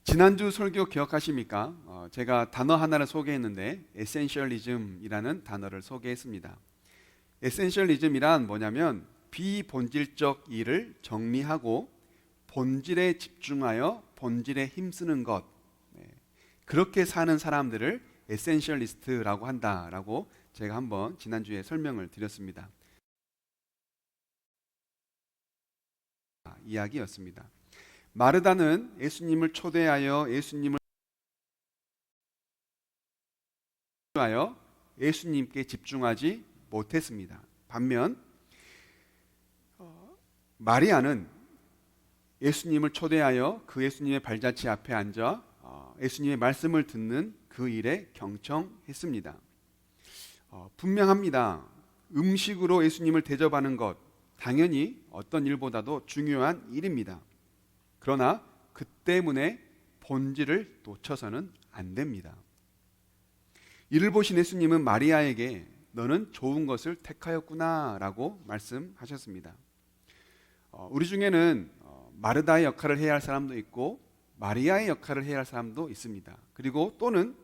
지난주 설교 기억하십니까? 제가 단어 하나를 소개했는데 에센셜리즘이라는 단어를 소개했습니다. 에센셜리즘이란 뭐냐면 비본질적 일을 정리하고 본질에 집중하여 본질에 힘쓰는 것, 그렇게 사는 사람들을 에센셜리스트라고 한다라고 제가 한번 지난주에 설명을 드렸습니다. 이야기였습니다. 마르다는 예수님을 초대하여 예수님께 집중하지 못했습니다. 반면 마리아는 예수님을 초대하여 그 예수님의 발자취 앞에 앉아 예수님의 말씀을 듣는 그 일에 경청했습니다. 분명합니다. 음식으로 예수님을 대접하는 것 당연히 어떤 일보다도 중요한 일입니다. 그러나 그 때문에 본질을 놓쳐서는 안 됩니다. 이를 보신 예수님은 마리아에게 너는 좋은 것을 택하였구나 라고 말씀하셨습니다. 우리 중에는 마르다의 역할을 해야 할 사람도 있고 마리아의 역할을 해야 할 사람도 있습니다. 그리고 또는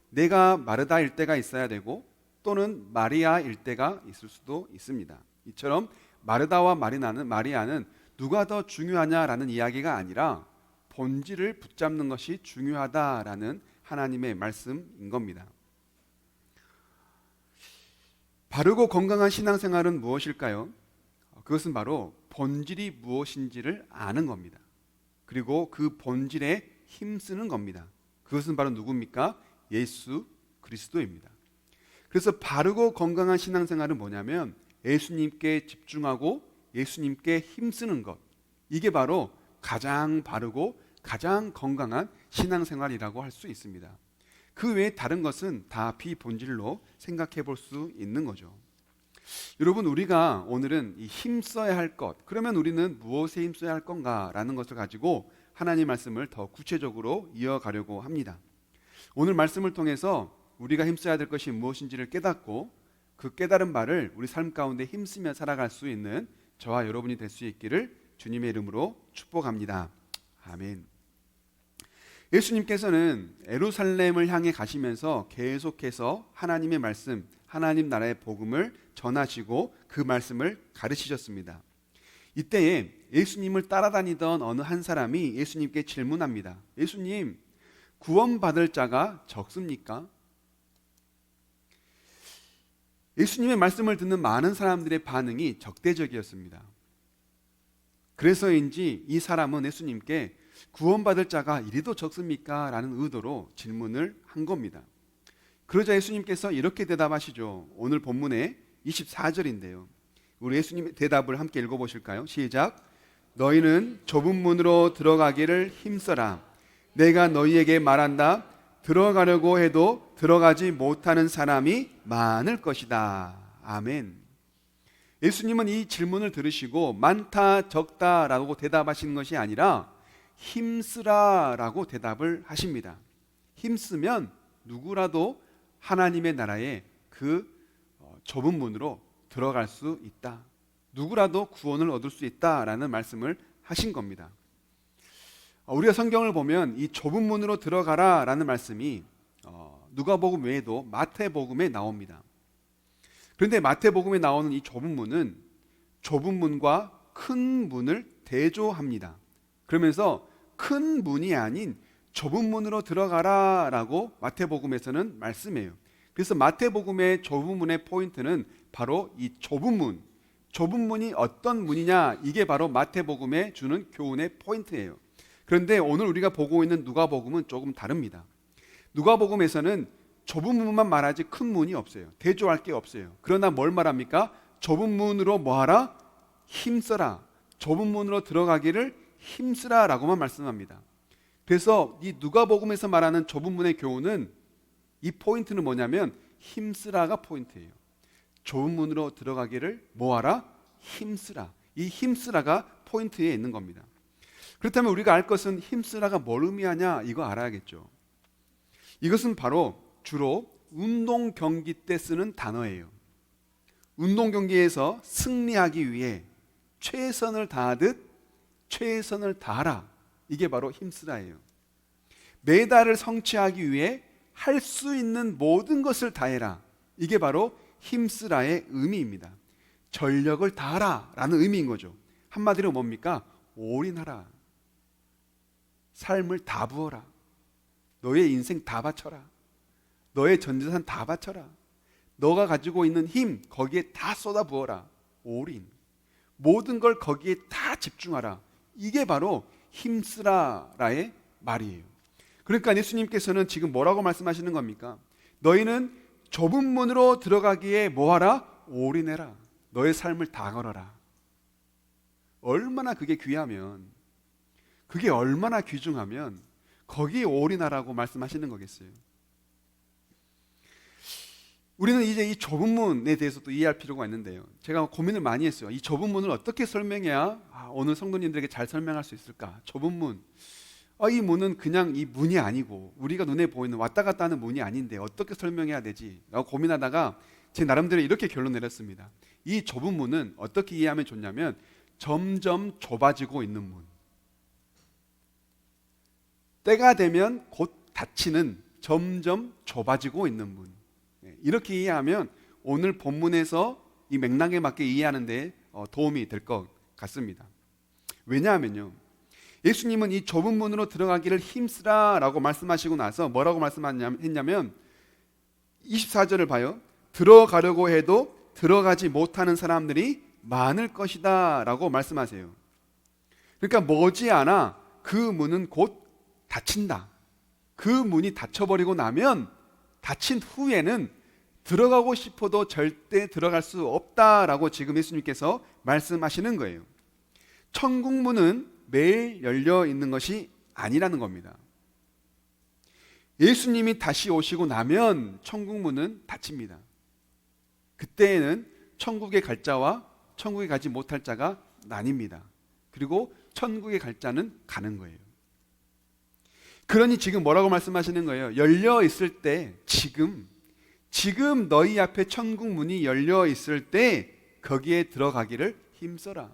내가 마르다일 때가 있어야 되고 또는 마리아일 때가 있을 수도 있습니다. 이처럼 마르다와 마리아는 누가 더 중요하냐라는 이야기가 아니라 본질을 붙잡는 것이 중요하다라는 하나님의 말씀인 겁니다. 바르고 건강한 신앙생활은 무엇일까요? 그것은 바로 본질이 무엇인지를 아는 겁니다. 그리고 그 본질에 힘쓰는 겁니다. 그것은 바로 누굽니까? 예수 그리스도입니다. 그래서 바르고 건강한 신앙생활은 뭐냐면 예수님께 집중하고 예수님께 힘쓰는 것, 이게 바로 가장 바르고 가장 건강한 신앙생활이라고 할 수 있습니다. 그 외에 다른 것은 다 비본질로 생각해 볼 수 있는 거죠. 여러분, 우리가 오늘은 이 힘써야 할 것, 그러면 우리는 무엇에 힘써야 할 건가라는 것을 가지고 하나님 말씀을 더 구체적으로 이어가려고 합니다. 오늘 말씀을 통해서 우리가 힘써야 될 것이 무엇인지를 깨닫고 그 깨달은 바를 우리 삶 가운데 힘쓰며 살아갈 수 있는 저와 여러분이 될 수 있기를 주님의 이름으로 축복합니다. 아멘. 예수님께서는 예루살렘을 향해 가시면서 계속해서 하나님의 말씀, 하나님 나라의 복음을 전하시고 그 말씀을 가르치셨습니다. 이때에 예수님을 따라다니던 어느 한 사람이 예수님께 질문합니다. 예수님, 구원받을 자가 적습니까? 예수님의 말씀을 듣는 많은 사람들의 반응이 적대적이었습니다. 그래서인지 이 사람은 예수님께 구원받을 자가 이리도 적습니까? 라는 의도로 질문을 한 겁니다. 그러자 예수님께서 이렇게 대답하시죠. 오늘 본문의 24절인데요. 우리 예수님의 대답을 함께 읽어보실까요? 시작. 너희는 좁은 문으로 들어가기를 힘써라. 내가 너희에게 말한다. 들어가려고 해도 들어가지 못하는 사람이 많을 것이다. 아멘. 예수님은 이 질문을 들으시고 많다 적다라고 대답하시는 것이 아니라 힘쓰라라고 대답을 하십니다. 힘쓰면 누구라도 하나님의 나라에 그 좁은 문으로 들어갈 수 있다. 누구라도 구원을 얻을 수 있다라는 말씀을 하신 겁니다. 우리가 성경을 보면 이 좁은 문으로 들어가라라는 말씀이 누가복음 외에도 마태복음에 나옵니다. 그런데 마태복음에 나오는 이 좁은 문은 좁은 문과 큰 문을 대조합니다. 그러면서 큰 문이 아닌 좁은 문으로 들어가라라고 마태복음에서는 말씀해요. 그래서 마태복음의 좁은 문의 포인트는 바로 이 좁은 문, 좁은 문이 어떤 문이냐, 이게 바로 마태복음에 주는 교훈의 포인트예요. 그런데 오늘 우리가 보고 있는 누가복음은 조금 다릅니다. 누가복음에서는 좁은 문만 말하지 큰 문이 없어요. 대조할 게 없어요. 그러나 뭘 말합니까? 좁은 문으로 뭐하라? 힘써라. 좁은 문으로 들어가기를 힘쓰라 라고만 말씀합니다. 그래서 이 누가복음에서 말하는 좁은 문의 교훈은 이 포인트는 뭐냐면 힘쓰라가 포인트예요. 좁은 문으로 들어가기를 뭐하라? 힘쓰라. 이 힘쓰라가 포인트에 있는 겁니다. 그렇다면 우리가 알 것은 힘쓰라가 뭘 의미하냐, 이거 알아야겠죠. 이것은 바로 주로 운동 경기 때 쓰는 단어예요. 운동 경기에서 승리하기 위해 최선을 다하듯 최선을 다하라. 이게 바로 힘쓰라예요. 메달을 성취하기 위해 할 수 있는 모든 것을 다해라. 이게 바로 힘쓰라의 의미입니다. 전력을 다하라 라는 의미인 거죠. 한마디로 뭡니까? 올인하라. 삶을 다 부어라. 너의 인생 다 바쳐라. 너의 전재산 다 바쳐라. 너가 가지고 있는 힘 거기에 다 쏟아 부어라. 올인. 모든 걸 거기에 다 집중하라. 이게 바로 힘쓰라라의 말이에요. 그러니까 예수님께서는 지금 뭐라고 말씀하시는 겁니까? 너희는 좁은 문으로 들어가기에 뭐하라? 올인해라. 너의 삶을 다 걸어라. 얼마나 그게 귀하면, 그게 얼마나 귀중하면 거기에 올인하라고 말씀하시는 거겠어요. 우리는 이제 이 좁은 문에 대해서 또 이해할 필요가 있는데요. 제가 고민을 많이 했어요. 이 좁은 문을 어떻게 설명해야 오늘 성도님들에게 잘 설명할 수 있을까? 좁은 문. 이 문은 그냥 이 문이 아니고 우리가 눈에 보이는 왔다 갔다 하는 문이 아닌데 어떻게 설명해야 되지? 라고 고민하다가 제 나름대로 이렇게 결론 내렸습니다. 이 좁은 문은 어떻게 이해하면 좋냐면 점점 좁아지고 있는 문. 때가 되면 곧 닫히는 점점 좁아지고 있는 문. 이렇게 이해하면 오늘 본문에서 이 맥락에 맞게 이해하는 데 도움이 될 것 같습니다. 왜냐하면요, 예수님은 이 좁은 문으로 들어가기를 힘쓰라 라고 말씀하시고 나서 뭐라고 말씀했냐면 24절을 봐요. 들어가려고 해도 들어가지 못하는 사람들이 많을 것이다 라고 말씀하세요. 그러니까 머지않아 그 문은 곧 닫힌다. 그 문이 닫혀버리고 나면 닫힌 후에는 들어가고 싶어도 절대 들어갈 수 없다라고 지금 예수님께서 말씀하시는 거예요. 천국 문은 매일 열려 있는 것이 아니라는 겁니다. 예수님이 다시 오시고 나면 천국 문은 닫힙니다. 그때에는 천국에 갈 자와 천국에 가지 못할 자가 나뉩니다. 그리고 천국에 갈 자는 가는 거예요. 그러니 지금 뭐라고 말씀하시는 거예요? 열려 있을 때, 지금 너희 앞에 천국 문이 열려 있을 때 거기에 들어가기를 힘써라.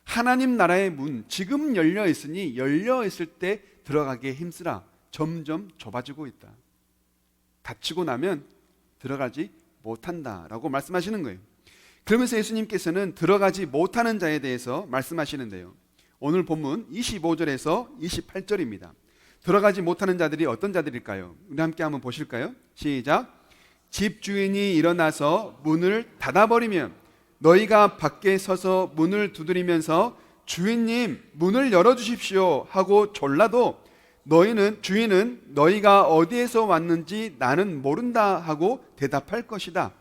하나님 나라의 문 지금 열려 있으니 열려 있을 때 들어가기에 힘쓰라. 점점 좁아지고 있다. 닫히고 나면 들어가지 못한다라고 말씀하시는 거예요. 그러면서 예수님께서는 들어가지 못하는 자에 대해서 말씀하시는데요. 오늘 본문 25절에서 28절입니다. 들어가지 못하는 자들이 어떤 자들일까요? 우리 함께 한번 보실까요? 시작. 집주인이 일어나서 문을 닫아버리면 너희가 밖에 서서 문을 두드리면서 주인님 문을 열어주십시오 하고 졸라도 주인은 너희가 어디에서 왔는지 나는 모른다 하고 대답할 것이다.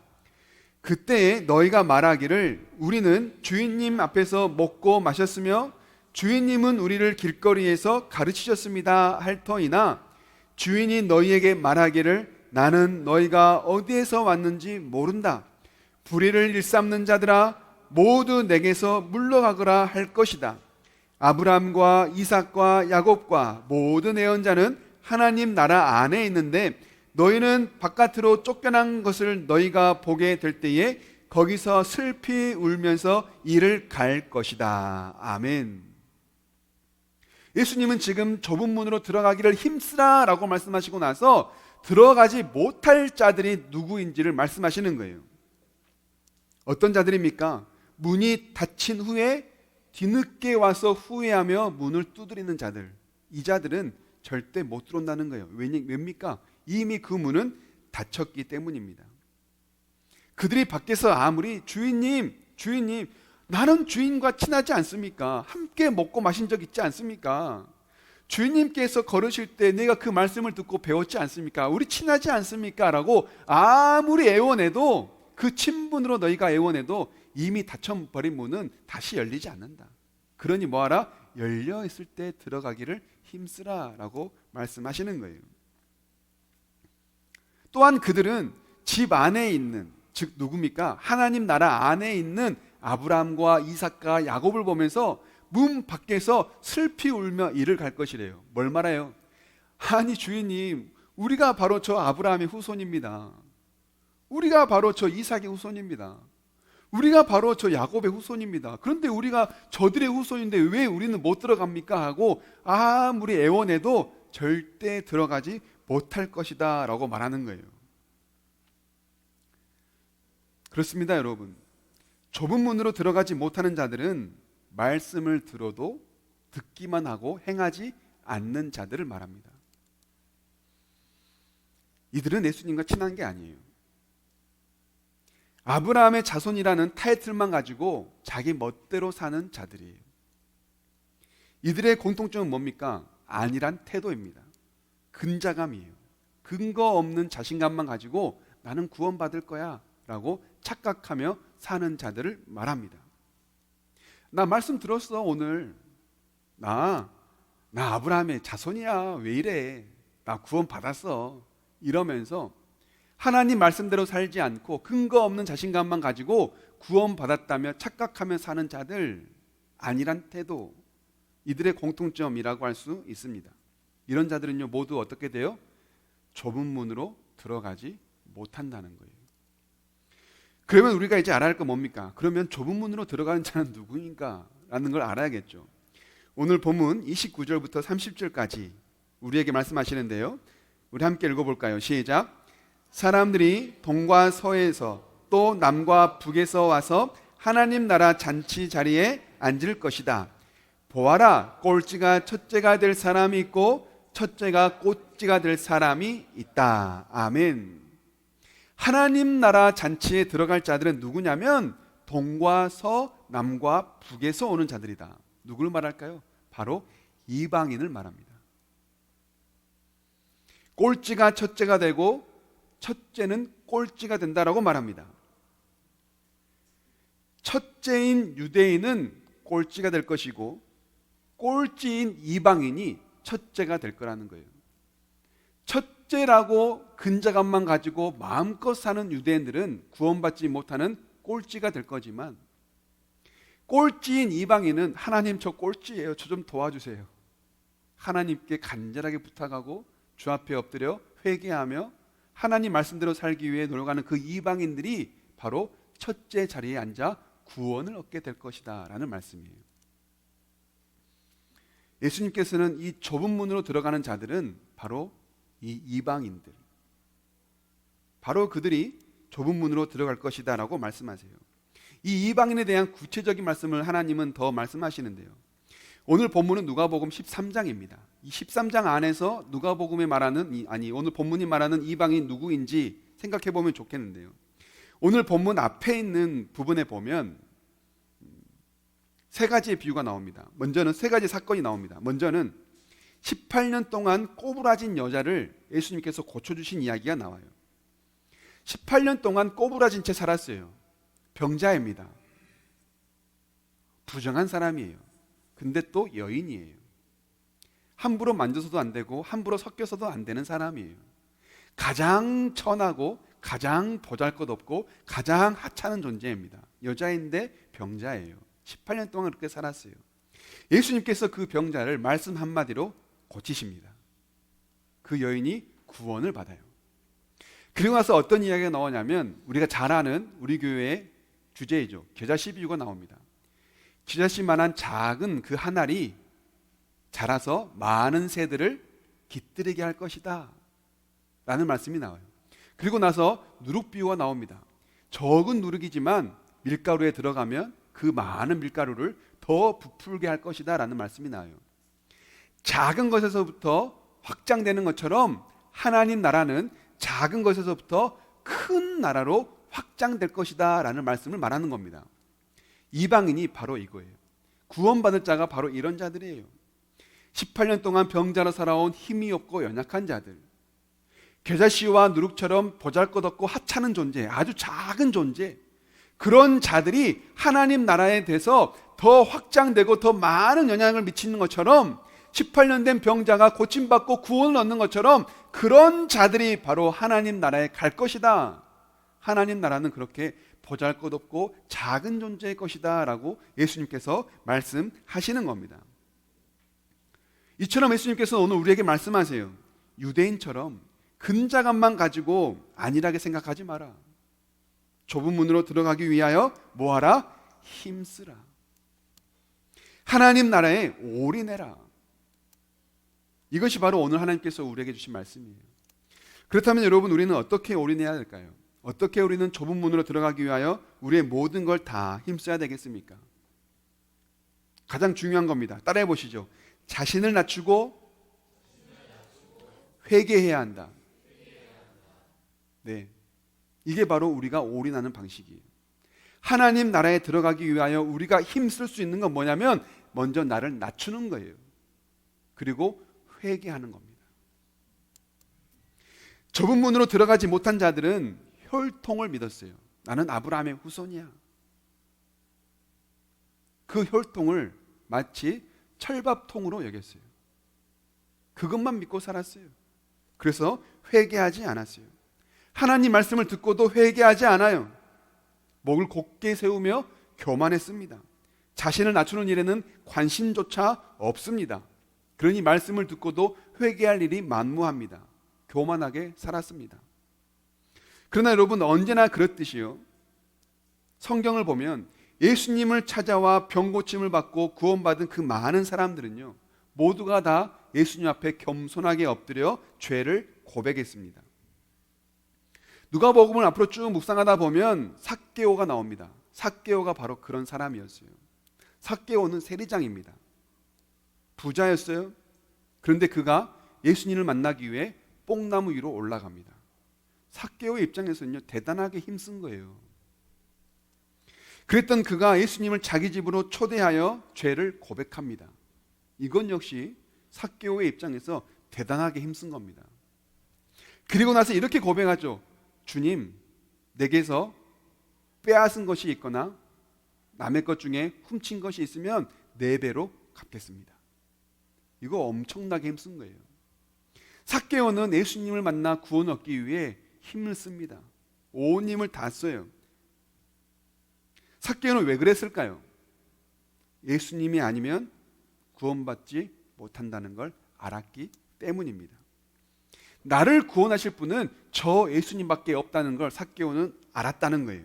그때에 너희가 말하기를 우리는 주인님 앞에서 먹고 마셨으며 주인님은 우리를 길거리에서 가르치셨습니다 할 터이나 주인이 너희에게 말하기를 나는 너희가 어디에서 왔는지 모른다. 불의를 일삼는 자들아 모두 내게서 물러가거라 할 것이다. 아브라함과 이삭과 야곱과 모든 예언자는 하나님 나라 안에 있는데 너희는 바깥으로 쫓겨난 것을 너희가 보게 될 때에 거기서 슬피 울면서 이를 갈 것이다. 아멘. 예수님은 지금 좁은 문으로 들어가기를 힘쓰라 라고 말씀하시고 나서 들어가지 못할 자들이 누구인지를 말씀하시는 거예요. 어떤 자들입니까? 문이 닫힌 후에 뒤늦게 와서 후회하며 문을 두드리는 자들. 이 자들은 절대 못 들어온다는 거예요. 왜입니까? 이미 그 문은 닫혔기 때문입니다. 그들이 밖에서 아무리 주인님 나는 주인과 친하지 않습니까? 함께 먹고 마신 적 있지 않습니까? 주인님께서 걸으실 때 내가 그 말씀을 듣고 배웠지 않습니까? 우리 친하지 않습니까? 라고 아무리 애원해도 그 친분으로 너희가 애원해도 이미 닫혀버린 문은 다시 열리지 않는다. 그러니 뭐하라? 열려 있을 때 들어가기를 힘쓰라 라고 말씀하시는 거예요. 또한 그들은 집 안에 있는, 즉 누굽니까? 하나님 나라 안에 있는 아브라함과 이삭과 야곱을 보면서 문 밖에서 슬피 울며 이를 갈 것이래요. 뭘 말해요? 아니 주인님, 우리가 바로 저 아브라함의 후손입니다. 우리가 바로 저 이삭의 후손입니다. 우리가 바로 저 야곱의 후손입니다. 그런데 우리가 저들의 후손인데 왜 우리는 못 들어갑니까? 하고 아무리 애원해도 절대 들어가지 못할 것이다 라고 말하는 거예요. 그렇습니다, 여러분. 좁은 문으로 들어가지 못하는 자들은 말씀을 들어도 듣기만 하고 행하지 않는 자들을 말합니다. 이들은 예수님과 친한 게 아니에요. 아브라함의 자손이라는 타이틀만 가지고 자기 멋대로 사는 자들이에요. 이들의 공통점은 뭡니까? 아니란 태도입니다. 근자감이에요. 근거 없는 자신감만 가지고 나는 구원받을 거야 라고 착각하며 사는 자들을 말합니다. 나 말씀 들었어 오늘. 나 아브라함의 자손이야. 왜 이래? 나 구원받았어. 이러면서 하나님 말씀대로 살지 않고 근거 없는 자신감만 가지고 구원받았다며 착각하며 사는 자들, 아니란 태도, 이들의 공통점이라고 할 수 있습니다. 이런 자들은요 모두 어떻게 돼요? 좁은 문으로 들어가지 못한다는 거예요. 그러면 우리가 이제 알아야 할 건 뭡니까? 그러면 좁은 문으로 들어가는 자는 누구인가? 라는 걸 알아야겠죠. 오늘 본문 29절부터 30절까지 우리에게 말씀하시는데요, 우리 함께 읽어볼까요? 시작. 사람들이 동과 서에서 또 남과 북에서 와서 하나님 나라 잔치 자리에 앉을 것이다. 보아라, 꼴찌가 첫째가 될 사람이 있고 첫째가 꽃찌가 될 사람이 있다. 아멘. 하나님 나라 잔치에 들어갈 자들은 누구냐면 동과 서, 남과 북에서 오는 자들이다. 누구를 말할까요? 바로 이방인을 말합니다. 꼴찌가 첫째가 되고 첫째는 꼴찌가 된다라고 말합니다. 첫째인 유대인은 꼴찌가 될 것이고 꼴찌인 이방인이 첫째가 될 거라는 거예요. 첫째라고 근자감만 가지고 마음껏 사는 유대인들은 구원받지 못하는 꼴찌가 될 거지만, 꼴찌인 이방인은 하나님 저 꼴찌예요, 저 좀 도와주세요, 하나님께 간절하게 부탁하고 주 앞에 엎드려 회개하며 하나님 말씀대로 살기 위해 노력하는 그 이방인들이 바로 첫째 자리에 앉아 구원을 얻게 될 것이다 라는 말씀이에요. 예수님께서는 이 좁은 문으로 들어가는 자들은 바로 이 이방인들, 바로 그들이 좁은 문으로 들어갈 것이다 라고 말씀하세요. 이 이방인에 대한 구체적인 말씀을 하나님은 더 말씀하시는데요, 오늘 본문은 누가복음 13장입니다. 이 13장 안에서 누가복음에 말하는 오늘 본문이 말하는 이방인 누구인지 생각해 보면 좋겠는데요, 오늘 본문 앞에 있는 부분에 보면 세 가지의 비유가 나옵니다. 먼저는 세 가지 사건이 나옵니다. 먼저는 18년 동안 꼬부라진 여자를 예수님께서 고쳐주신 이야기가 나와요. 18년 동안 꼬부라진 채 살았어요. 병자입니다. 부정한 사람이에요. 근데 또 여인이에요. 함부로 만져서도 안 되고 함부로 섞여서도 안 되는 사람이에요. 가장 천하고 가장 보잘것없고 가장 하찮은 존재입니다. 여자인데 병자예요. 18년 동안 그렇게 살았어요. 예수님께서 그 병자를 말씀 한마디로 고치십니다. 그 여인이 구원을 받아요. 그리고 나서 어떤 이야기가 나오냐면 우리가 잘 아는 우리 교회의 주제이죠. 겨자씨 비유가 나옵니다. 겨자씨만한 작은 그 한 알이 자라서 많은 새들을 깃들이게 할 것이다 라는 말씀이 나와요. 그리고 나서 누룩 비유가 나옵니다. 적은 누룩이지만 밀가루에 들어가면 그 많은 밀가루를 더 부풀게 할 것이다 라는 말씀이 나와요. 작은 것에서부터 확장되는 것처럼 하나님 나라는 작은 것에서부터 큰 나라로 확장될 것이다 라는 말씀을 말하는 겁니다. 이방인이 바로 이거예요. 구원받을 자가 바로 이런 자들이에요. 18년 동안 병자로 살아온 힘이 없고 연약한 자들, 겨자씨와 누룩처럼 보잘것없고 하찮은 존재, 아주 작은 존재, 그런 자들이 하나님 나라에 대해서 더 확장되고 더 많은 영향을 미치는 것처럼 18년 된 병자가 고침받고 구원을 얻는 것처럼 그런 자들이 바로 하나님 나라에 갈 것이다. 하나님 나라는 그렇게 보잘것없고 작은 존재의 것이다 라고 예수님께서 말씀하시는 겁니다. 이처럼 예수님께서 오늘 우리에게 말씀하세요. 유대인처럼 근자감만 가지고 안일하게 생각하지 마라. 좁은 문으로 들어가기 위하여 뭐하라? 힘쓰라. 하나님 나라에 올인해라. 이것이 바로 오늘 하나님께서 우리에게 주신 말씀이에요. 그렇다면 여러분, 우리는 어떻게 올인해야 될까요? 어떻게 우리는 좁은 문으로 들어가기 위하여 우리의 모든 걸 다 힘써야 되겠습니까? 가장 중요한 겁니다. 따라해 보시죠. 자신을 낮추고 회개해야 한다. 네, 이게 바로 우리가 올인하는 방식이에요. 하나님 나라에 들어가기 위하여 우리가 힘쓸 수 있는 건 뭐냐면 먼저 나를 낮추는 거예요. 그리고 회개하는 겁니다. 좁은 문으로 들어가지 못한 자들은 혈통을 믿었어요. 나는 아브라함의 후손이야. 그 혈통을 마치 철밥통으로 여겼어요. 그것만 믿고 살았어요. 그래서 회개하지 않았어요. 하나님 말씀을 듣고도 회개하지 않아요. 목을 곧게 세우며 교만했습니다. 자신을 낮추는 일에는 관심조차 없습니다. 그러니 말씀을 듣고도 회개할 일이 만무합니다. 교만하게 살았습니다. 그러나 여러분, 언제나 그렇듯이요, 성경을 보면 예수님을 찾아와 병고침을 받고 구원받은 그 많은 사람들은요, 모두가 다 예수님 앞에 겸손하게 엎드려 죄를 고백했습니다. 누가복음을 앞으로 쭉 묵상하다 보면 삭개오가 나옵니다. 삭개오가 바로 그런 사람이었어요. 삭개오는 세리장입니다. 부자였어요. 그런데 그가 예수님을 만나기 위해 뽕나무 위로 올라갑니다. 삭개오의 입장에서는요, 대단하게 힘쓴 거예요. 그랬던 그가 예수님을 자기 집으로 초대하여 죄를 고백합니다. 이건 역시 삭개오의 입장에서 대단하게 힘쓴 겁니다. 그리고 나서 이렇게 고백하죠. 주님, 내게서 빼앗은 것이 있거나 남의 것 중에 훔친 것이 있으면 4배로 갚겠습니다. 이거 엄청나게 힘쓴 거예요. 삭개오는 예수님을 만나 구원 얻기 위해 힘을 씁니다. 온 힘을 다 써요. 삭개오는 왜 그랬을까요? 예수님이 아니면 구원받지 못한다는 걸 알았기 때문입니다. 나를 구원하실 분은 저 예수님밖에 없다는 걸 삭개오는 알았다는 거예요.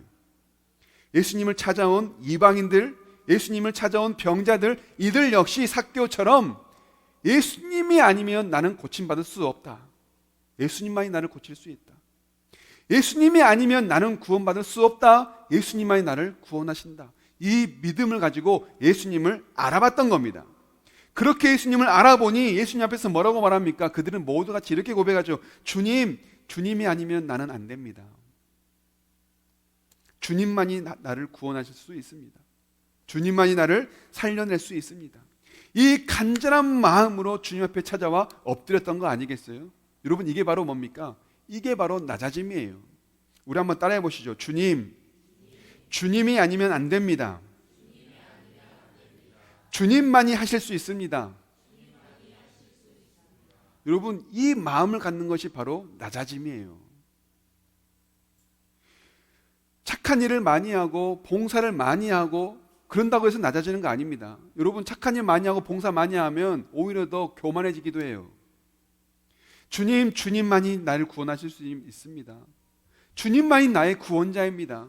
예수님을 찾아온 이방인들, 예수님을 찾아온 병자들, 이들 역시 삭개오처럼 예수님이 아니면 나는 고침받을 수 없다. 예수님만이 나를 고칠 수 있다. 예수님이 아니면 나는 구원받을 수 없다. 예수님만이 나를 구원하신다. 이 믿음을 가지고 예수님을 알아봤던 겁니다. 그렇게 예수님을 알아보니 예수님 앞에서 뭐라고 말합니까? 그들은 모두 같이 이렇게 고백하죠. 주님, 주님이 아니면 나는 안 됩니다. 주님만이 나를 구원하실 수 있습니다. 주님만이 나를 살려낼 수 있습니다. 이 간절한 마음으로 주님 앞에 찾아와 엎드렸던 거 아니겠어요? 여러분, 이게 바로 뭡니까? 이게 바로 낮아짐이에요. 우리 한번 따라해 보시죠. 주님, 주님이 아니면 안 됩니다. 주님만이 하실 수 있습니다. 여러분, 이 마음을 갖는 것이 바로 낮아짐이에요. 착한 일을 많이 하고 봉사를 많이 하고 그런다고 해서 낮아지는 거 아닙니다. 여러분, 착한 일 많이 하고 봉사 많이 하면 오히려 더 교만해지기도 해요. 주님, 주님만이 나를 구원하실 수 있습니다. 주님만이 나의 구원자입니다.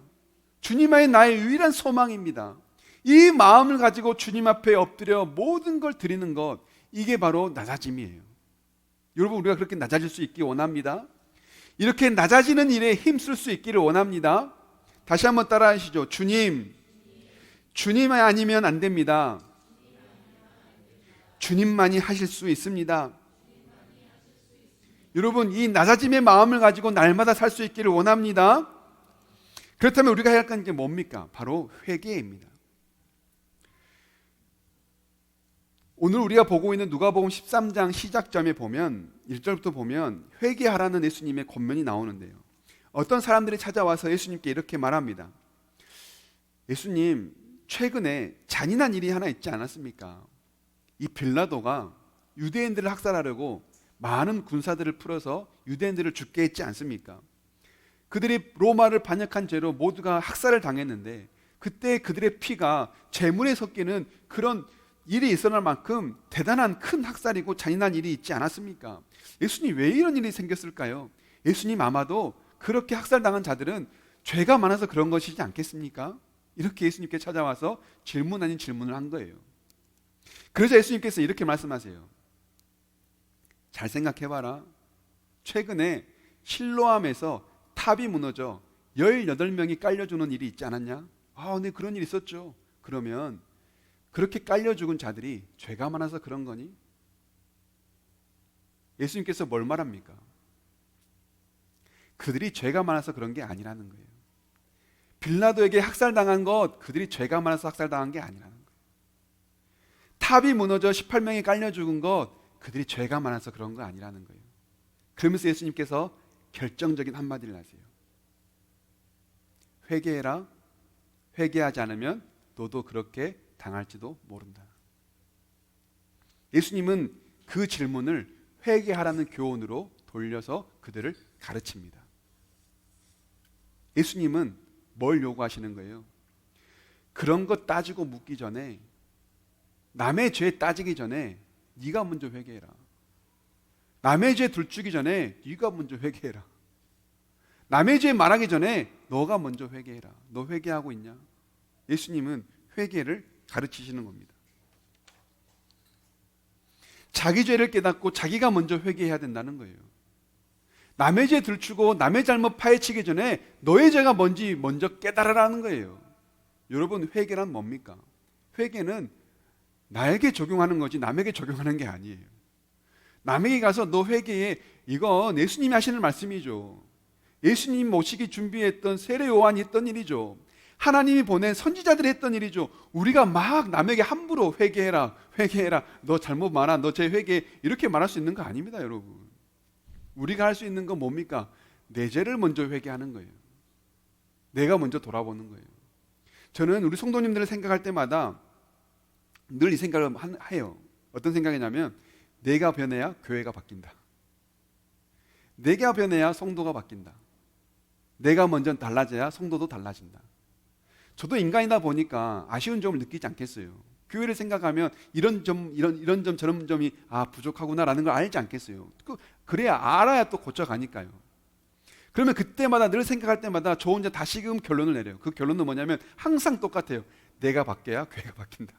주님만이 나의 유일한 소망입니다. 이 마음을 가지고 주님 앞에 엎드려 모든 걸 드리는 것, 이게 바로 낮아짐이에요. 여러분, 우리가 그렇게 낮아질 수 있기 원합니다. 이렇게 낮아지는 일에 힘쓸 수 있기를 원합니다. 다시 한번 따라 하시죠. 주님, 주님 아니면 안 됩니다. 주님만이 하실 수 있습니다. 여러분, 이 낮아짐의 마음을 가지고 날마다 살 수 있기를 원합니다. 그렇다면 우리가 해야 할 게 뭡니까? 바로 회개입니다. 오늘 우리가 보고 있는 누가복음 13장 시작점에 보면 1절부터 보면 회개하라는 예수님의 권면이 나오는데요. 어떤 사람들이 찾아와서 예수님께 이렇게 말합니다. 예수님, 최근에 잔인한 일이 하나 있지 않았습니까? 이 빌라도가 유대인들을 학살하려고 많은 군사들을 풀어서 유대인들을 죽게 했지 않습니까? 그들이 로마를 반역한 죄로 모두가 학살을 당했는데 그때 그들의 피가 재물에 섞이는 그런 일이 있어날 만큼 대단한 큰 학살이고 잔인한 일이 있지 않았습니까? 예수님, 왜 이런 일이 생겼을까요? 예수님, 아마도 그렇게 학살당한 자들은 죄가 많아서 그런 것이지 않겠습니까? 이렇게 예수님께 찾아와서 질문 아닌 질문을 한 거예요. 그러자 예수님께서 이렇게 말씀하세요. 잘 생각해봐라. 최근에 실로암에서 탑이 무너져 18명이 깔려주는 일이 있지 않았냐? 네, 그런 일 있었죠. 그러면 그렇게 깔려 죽은 자들이 죄가 많아서 그런 거니? 예수님께서 뭘 말합니까? 그들이 죄가 많아서 그런 게 아니라는 거예요. 빌라도에게 학살당한 것, 그들이 죄가 많아서 학살당한 게 아니라는 거예요. 탑이 무너져 18명이 깔려 죽은 것, 그들이 죄가 많아서 그런 거 아니라는 거예요. 그러면서 예수님께서 결정적인 한마디를 하세요. 회개해라. 회개하지 않으면 너도 그렇게 당할지도 모른다. 예수님은 그 질문을 회개하라는 교훈으로 돌려서 그들을 가르칩니다. 예수님은 뭘 요구하시는 거예요? 그런 것 따지고 묻기 전에, 남의 죄 따지기 전에 네가 먼저 회개해라. 남의 죄 들추기 전에 네가 먼저 회개해라. 남의 죄 말하기 전에 너가 먼저 회개해라. 너 회개하고 있냐? 예수님은 회개를 가르치시는 겁니다. 자기 죄를 깨닫고 자기가 먼저 회개해야 된다는 거예요. 남의 죄 들추고 남의 잘못 파헤치기 전에 너의 죄가 뭔지 먼저 깨달으라는 거예요. 여러분, 회개란 뭡니까? 회개는 나에게 적용하는 거지 남에게 적용하는 게 아니에요. 남에게 가서 너 회개해, 이건 예수님이 하시는 말씀이죠. 예수님 모시기 준비했던 세례 요한이 했던 일이죠. 하나님이 보낸 선지자들이 했던 일이죠. 우리가 막 남에게 함부로 회개해라, 회개해라, 너 잘못 많아, 너 제 회개해, 이렇게 말할 수 있는 거 아닙니다, 여러분. 우리가 할 수 있는 건 뭡니까? 내 죄를 먼저 회개하는 거예요. 내가 먼저 돌아보는 거예요. 저는 우리 성도님들을 생각할 때마다 늘 이 생각을 해요. 어떤 생각이냐면, 내가 변해야 교회가 바뀐다. 내가 변해야 성도가 바뀐다. 내가 먼저 달라져야 성도도 달라진다. 저도 인간이다 보니까 아쉬운 점을 느끼지 않겠어요. 교회를 생각하면 이런 점 저런 점이 부족하구나라는 걸 알지 않겠어요. 그래야 알아야 또 고쳐가니까요. 그러면 그때마다 늘 생각할 때마다 저 혼자 다시금 결론을 내려요. 그 결론은 뭐냐면 항상 똑같아요. 내가 바뀌어야 교회가 바뀐다.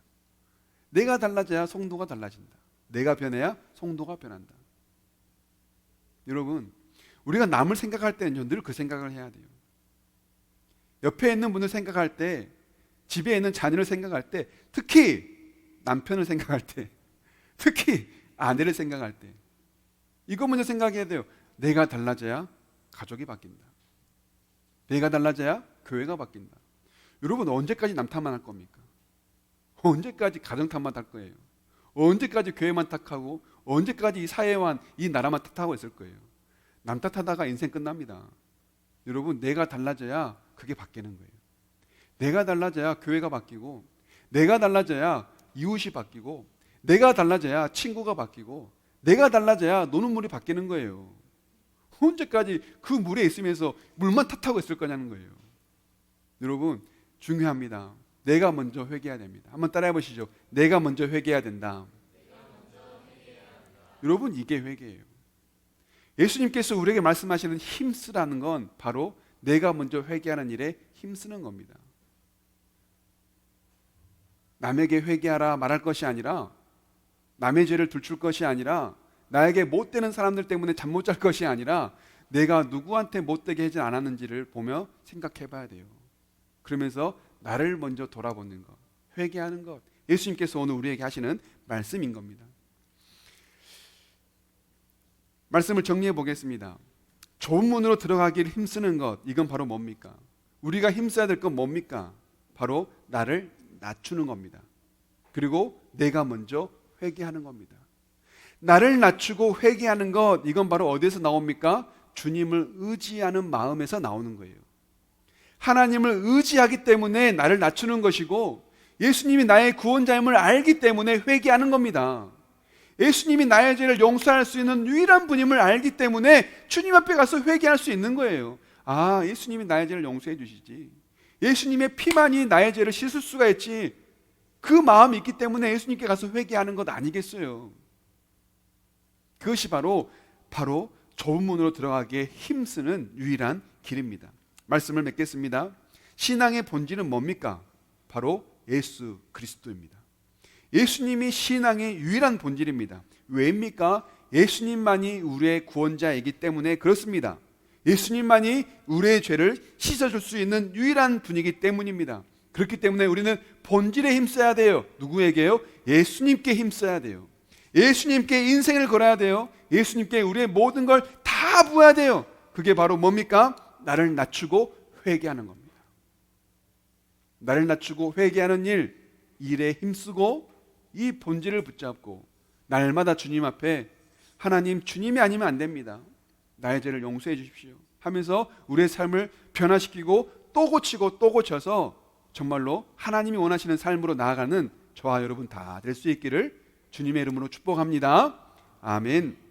내가 달라져야 성도가 달라진다. 내가 변해야 성도가 변한다. 여러분, 우리가 남을 생각할 때는 늘 그 생각을 해야 돼요. 옆에 있는 분을 생각할 때, 집에 있는 자녀를 생각할 때, 특히 남편을 생각할 때, 특히 아내를 생각할 때, 이거 먼저 생각해야 돼요. 내가 달라져야 가족이 바뀐다. 내가 달라져야 교회가 바뀐다. 여러분, 언제까지 남 탓만 할 겁니까? 언제까지 가정 탓만 할 거예요? 언제까지 교회만 탓하고, 언제까지 이 사회만, 이 나라만 탓하고 있을 거예요? 남 탓하다가 인생 끝납니다. 여러분, 내가 달라져야 그게 바뀌는 거예요. 내가 달라져야 교회가 바뀌고, 내가 달라져야 이웃이 바뀌고, 내가 달라져야 친구가 바뀌고, 내가 달라져야 노는 물이 바뀌는 거예요. 언제까지 그 물에 있으면서 물만 탓하고 있을 거냐는 거예요. 여러분, 중요합니다. 내가 먼저 회개해야 됩니다. 한번 따라해 보시죠. 내가 먼저 회개해야 된다. 여러분, 이게 회개예요. 예수님께서 우리에게 말씀하시는 힘쓰라는 건 바로 내가 먼저 회개하는 일에 힘쓰는 겁니다. 남에게 회개하라 말할 것이 아니라, 남의 죄를 들출 것이 아니라, 나에게 못되는 사람들 때문에 잠 못 잘 것이 아니라, 내가 누구한테 못되게 하지 않았는지를 보며 생각해 봐야 돼요. 그러면서 나를 먼저 돌아보는 것, 회개하는 것, 예수님께서 오늘 우리에게 하시는 말씀인 겁니다. 말씀을 정리해 보겠습니다. 좋은 문으로 들어가기를 힘쓰는 것, 이건 바로 뭡니까? 우리가 힘써야 될 건 뭡니까? 바로 나를 낮추는 겁니다. 그리고 내가 먼저 회개하는 겁니다. 나를 낮추고 회개하는 것, 이건 바로 어디에서 나옵니까? 주님을 의지하는 마음에서 나오는 거예요. 하나님을 의지하기 때문에 나를 낮추는 것이고, 예수님이 나의 구원자임을 알기 때문에 회개하는 겁니다. 예수님이 나의 죄를 용서할 수 있는 유일한 분임을 알기 때문에 주님 앞에 가서 회개할 수 있는 거예요. 예수님이 나의 죄를 용서해 주시지, 예수님의 피만이 나의 죄를 씻을 수가 있지, 그 마음이 있기 때문에 예수님께 가서 회개하는 것 아니겠어요? 그것이 바로 좋은 문으로 들어가기에 힘쓰는 유일한 길입니다. 말씀을 맺겠습니다. 신앙의 본질은 뭡니까? 바로 예수 그리스도입니다. 예수님이 신앙의 유일한 본질입니다. 왜입니까? 예수님만이 우리의 구원자이기 때문에 그렇습니다. 예수님만이 우리의 죄를 씻어줄 수 있는 유일한 분이기 때문입니다. 그렇기 때문에 우리는 본질에 힘써야 돼요. 누구에게요? 예수님께 힘써야 돼요. 예수님께 인생을 걸어야 돼요. 예수님께 우리의 모든 걸 다 부어야 돼요. 그게 바로 뭡니까? 나를 낮추고 회개하는 겁니다. 나를 낮추고 회개하는 일에 힘쓰고 이 본질을 붙잡고 날마다 주님 앞에 하나님, 주님이 아니면 안 됩니다. 나의 죄를 용서해 주십시오 하면서 우리의 삶을 변화시키고 또 고치고 또 고쳐서 정말로 하나님이 원하시는 삶으로 나아가는 저와 여러분 다 될 수 있기를 주님의 이름으로 축복합니다. 아멘.